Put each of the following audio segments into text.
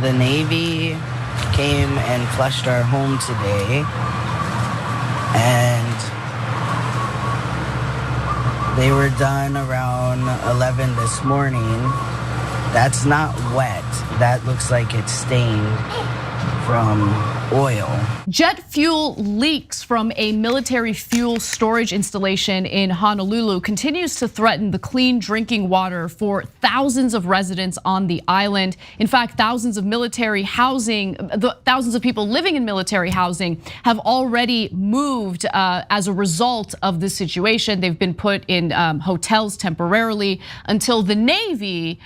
the Navy came and flushed our home today, and they were done around 11 this morning. That's not wet. That looks like it's stained from oil. Jet fuel leaks from a military fuel storage installation in Honolulu continues to threaten the clean drinking water for thousands of residents on the island. In fact, thousands of people living in military housing have already moved as a result of this situation. They've been put in hotels temporarily until the Navy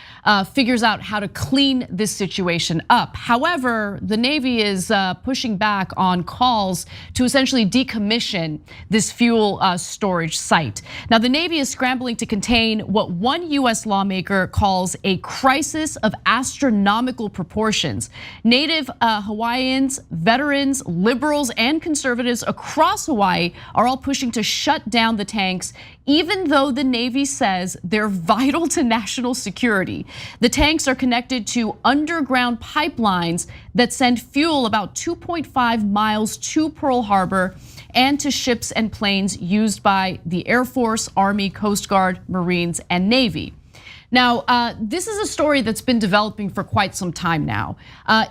figures out how to clean this situation up. However, the Navy is pushing back on calls to essentially decommission this fuel storage site. Now, the Navy is scrambling to contain what one US lawmaker calls a crisis of astronomical proportions. Native Hawaiians, veterans, liberals, and conservatives across Hawaii are all pushing to shut down the tanks, even though the Navy says they're vital to national security. The tanks are connected to underground pipelines that send fuel about 2.5 miles to Pearl Harbor and to ships and planes used by the Air Force, Army, Coast Guard, Marines, and Navy. Now, this is a story that's been developing for quite some time now.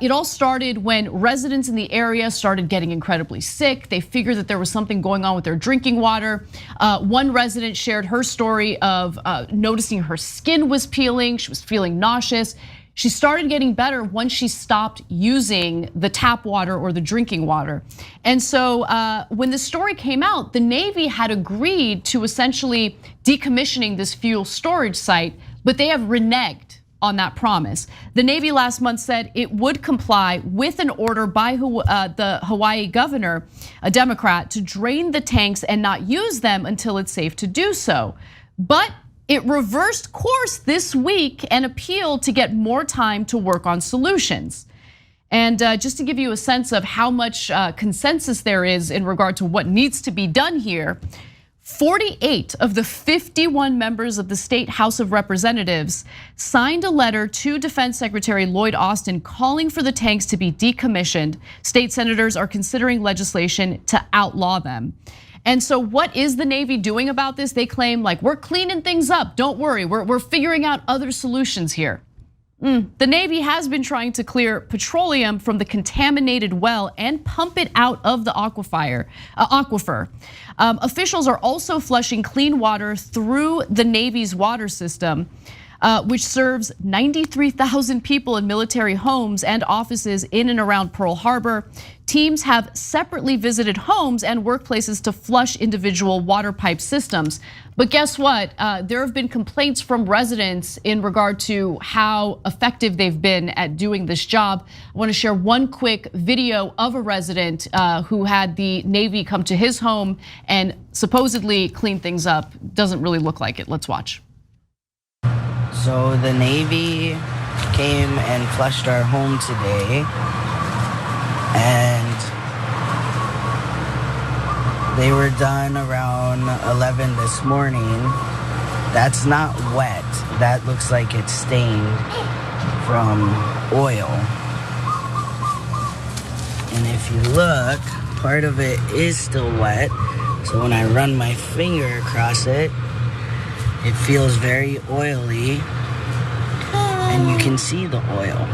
It all started when residents in the area started getting incredibly sick. They figured that there was something going on with their drinking water. One resident shared her story of noticing her skin was peeling. She was feeling nauseous. She started getting better once she stopped using the tap water or the drinking water. And so when the story came out, the Navy had agreed to essentially decommissioning this fuel storage site, but they have reneged on that promise. The Navy last month said it would comply with an order by the Hawaii governor, a Democrat, to drain the tanks and not use them until it's safe to do so. But it reversed course this week and appealed to get more time to work on solutions. And just to give you a sense of how much consensus there is in regard to what needs to be done here, 48 of the 51 members of the state House of Representatives signed a letter to Defense Secretary Lloyd Austin calling for the tanks to be decommissioned. State senators are considering legislation to outlaw them. And so what is the Navy doing about this? They claim like, we're cleaning things up, don't worry, we're figuring out other solutions here. The Navy has been trying to clear petroleum from the contaminated well and pump it out of the aquifer. Officials are also flushing clean water through the Navy's water system, which serves 93,000 people in military homes and offices in and around Pearl Harbor. Teams have separately visited homes and workplaces to flush individual water pipe systems. But guess what? There have been complaints from residents in regard to how effective they've been at doing this job. I want to share one quick video of a resident who had the Navy come to his home and supposedly clean things up. Doesn't really look like it. Let's watch. So the Navy came and flushed our home today, and they were done around 11 this morning. That's not wet. That looks like it's stained from oil. And if you look, part of it is still wet. So when I run my finger across it, it feels very oily, and you can see the oil.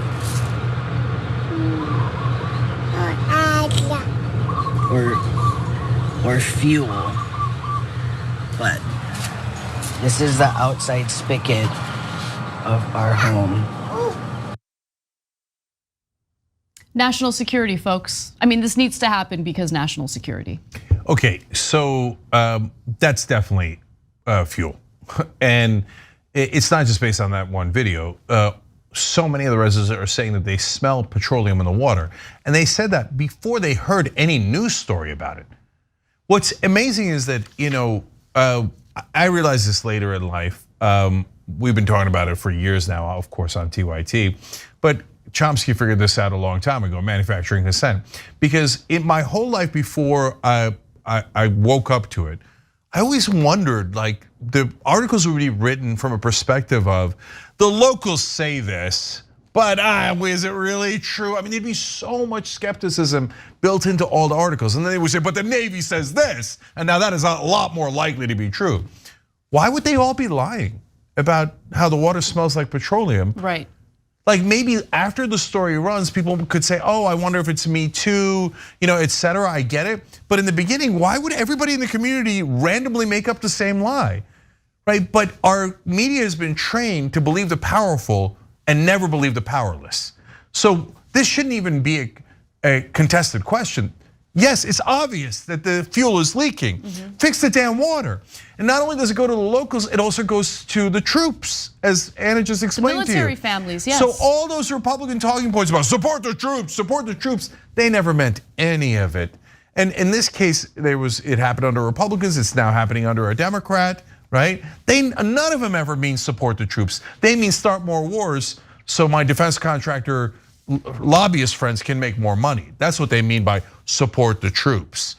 Or fuel. But this is the outside spigot of our home. National security, folks. I mean, this needs to happen because national security. Okay, so that's definitely fuel. And it's not just based on that one video. So many of the residents are saying that they smell petroleum in the water. And they said that before they heard any news story about it. What's amazing is that, I realized this later in life. We've been talking about it for years now, of course, on TYT. But Chomsky figured this out a long time ago, manufacturing consent. Because in my whole life before I woke up to it, I always wondered, like, the articles would be written from a perspective of the locals say this, But is it really true? I mean, there'd be so much skepticism built into all the articles. And then they would say, but the Navy says this. And now that is a lot more likely to be true. Why would they all be lying about how the water smells like petroleum? Right. Like maybe after the story runs, people could say, oh, I wonder if it's me too, et cetera, I get it. But in the beginning, why would everybody in the community randomly make up the same lie, right? But our media has been trained to believe the powerful and never believe the powerless. So this shouldn't even be a contested question. Yes, it's obvious that the fuel is leaking. Fix the damn water. And not only does it go to the locals, it also goes to the troops, as Anna just explained to you. Military families, yes. So all those Republican talking points about support the troops, they never meant any of it. And in this case, it happened under Republicans, it's now happening under a Democrat, right? None of them ever mean support the troops. They mean start more wars so my defense contractor lobbyist friends can make more money. That's what they mean by support the troops.